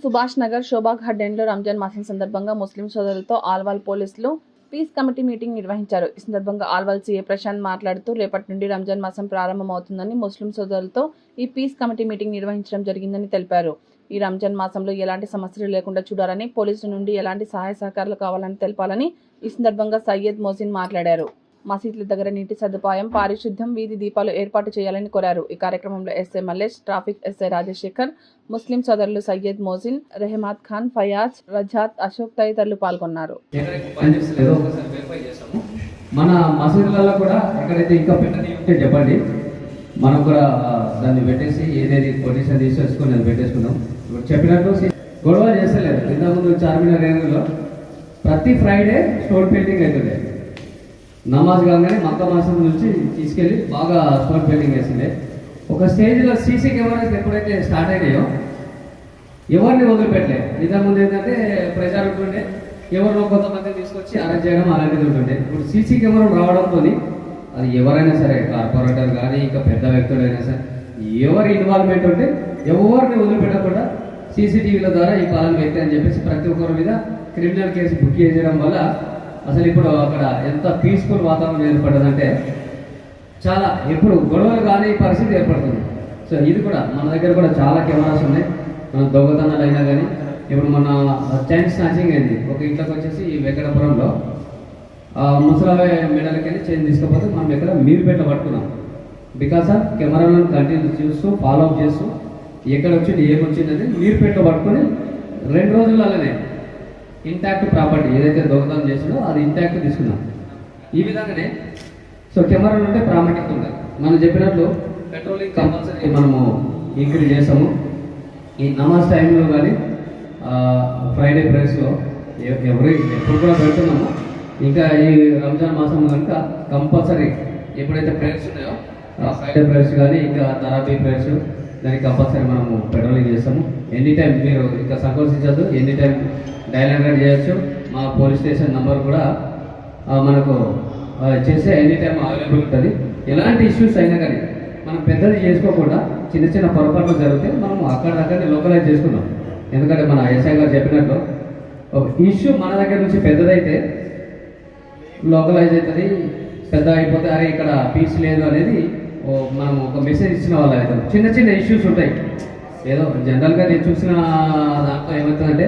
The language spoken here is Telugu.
సుభాష్ నగర్ శోభా గార్డెన్లో రంజాన్ మాసం సందర్భంగా ముస్లిం సోదరులతో ఆల్వాల్ పోలీసులు పీస్ కమిటీ మీటింగ్ నిర్వహించారు. ఈ సందర్భంగా ఆల్వాల్ సీఏ ప్రశాంత్ మాట్లాడుతూ రేపటి నుండి రంజాన్ మాసం ప్రారంభమవుతుందని, ముస్లిం సోదరులతో ఈ పీస్ కమిటీ మీటింగ్ నిర్వహించడం జరిగిందని తెలిపారు. ఈ రంజాన్ మాసంలో ఎలాంటి సమస్యలు లేకుండా చూడాలని, పోలీసుల నుండి ఎలాంటి సహాయ సహకారాలు కావాలని తెలపాలని ఈ సందర్భంగా సయ్యద్ మోసిన్ మాట్లాడారు. మసీదుల దగ్గర నీటి సదుపాయం, పారిశుద్ధ్యం, వీధి దీపాలు ఏర్పాటు చేయాలని కోరారు. ఈ కార్యక్రమంలో SI Mallesh, traffic SI Rajasekhar, ముస్లిం సోదరులు సయ్యద్ మోసిన్, రెహమాత్ ఖాన్, ఫయాజ్, రజాత్, అశోక్ తదితరులు పాల్గొన్నారు. మన మసీదులలో కూడా ఎక్కడైతే ఇంకా పెట్టని ఉంటే చెప్పండి, మనం కూడా దాన్ని పెట్టేసి ఏదేది పొజిషన్ తీసేసుకొని అది పెట్టేసుకున్నాం. ఇప్పుడు చెప్పినట్టు గొడవ చేస్తలేదు. ఇంతకుముందు చార్మినార్ ఏరియాలో ప్రతి ఫ్రైడే స్టోన్ పెయింటింగ్ అవుతుంది. నమాజ్ కాగానే మక్క మాసం నుంచి తీసుకెళ్ళి బాగా స్టోన్ పెయింటింగ్ వేసిండే. ఒక స్టేజ్లో సీసీ కెమెరాస్ ఎప్పుడైతే స్టార్ట్ అయినాయో ఎవరిని వదిలిపెట్టలేదు. ఇంతకుముందు ఏంటంటే ప్రజలు ఉంటుండే, ఎవరినో కొంతమంది తీసుకొచ్చి అరెస్ట్ చేయడం అలాంటిది ఉంటుండే. ఇప్పుడు సీసీ కెమెరా రావడంతో అది ఎవరైనా సరే, కార్పొరేటర్ కానీ ఇంకా పెద్ద వ్యక్తులైనా సరే, ఎవరి ఇన్వాల్వ్మెంట్ ఉంటే ఎవరిని వదిలిపెట్టకుండా సీసీటీవీల ద్వారా ఈ పాలన వ్యక్తి అని చెప్పేసి ప్రతి ఒక్కరి మీద క్రిమినల్ కేసు బుక్ చేయడం వల్ల అసలు ఇప్పుడు అక్కడ ఎంత పీస్ఫుల్ వాతావరణం ఏర్పడదంటే చాలా ఎప్పుడు గొడవలు కానీ పరిస్థితి ఏర్పడుతుంది. సో ఇది కూడా మన దగ్గర కూడా చాలా కెమెరాస్ ఉన్నాయి. మన దొంగతనాలు అయినా కానీ ఇప్పుడు మన చైన్ స్నాచింగ్ అయింది. ఒక ఇంట్లోకి వచ్చేసి వెంకటపురంలో ముసలావే మెడలకి వెళ్ళి చైన్ తీసుకపోతే మనం ఎక్కడ మీరుపేట పట్టుకున్నాం. బికాస్ ఆఫ్ కెమెరాలను కంటిన్యూ చూస్తూ ఫాలో అప్ చేస్తూ ఎక్కడ వచ్చింది ఏమొచ్చిందని మీరుపేట పట్టుకొని 2 రోజులలోనే ఇంటాక్ట్ ప్రాపర్టీ ఏదైతే దొంగతనం చేసిందో అది ఇంటాక్ట్ తీసుకున్నాం. ఈ విధంగానే సో కెమెరాలు ఉంటే ప్రాముఖ్యత ఉంది. మనం చెప్పినట్లు పెట్రోలింగ్ కంపల్సరీ మనము ఇంక్రీజ్ చేస్తాము. ఈ నమాజ్ టైంలో కానీ ఫ్రైడే ప్రేయర్స్లో ఎప్పుడు కూడా పెడుతున్నాము. ఇంకా ఈ రంజాన్ మాసం కనుక కంపల్సరీ ఎప్పుడైతే ప్రేయర్స్ ఉన్నాయో ఫ్రైడే ప్రేయర్స్ కానీ ఇంకా తరాబీ ప్రేయర్స్ దానికి కంపల్సరీ మనము పెట్రోలింగ్ చేస్తాము. ఎనీ టైం మీరు ఇంకా సంకోచించద్దు, ఎనీ టైం డయల్ 100 చేయొచ్చు. మా పోలీస్ స్టేషన్ నంబర్ కూడా మనకు చేసే ఎనీ టైం అవైలబుల్ ఉంటుంది. ఎలాంటి ఇష్యూస్ అయినా కానీ మనం పెద్దది చేసుకోకుండా చిన్న చిన్న పొరపాట్లు జరిగితే మనం అక్కడక్కడిని లోకలైజ్ చేసుకున్నాం. ఎందుకంటే మన ఎస్ఐ గారు చెప్పినట్లు ఒక ఇష్యూ మన దగ్గర నుంచి పెద్దదైతే లోకలైజ్ అవుతుంది, పెద్ద అయిపోతే అరే ఇక్కడ పీస్ లేదు అనేది మనం ఒక మెసేజ్ ఇచ్చిన వాళ్ళు అవుతాం. చిన్న చిన్న ఇష్యూస్ ఉంటాయి. ఏదో జనరల్గా నేను చూసిన దాంట్లో ఏమవుతుందంటే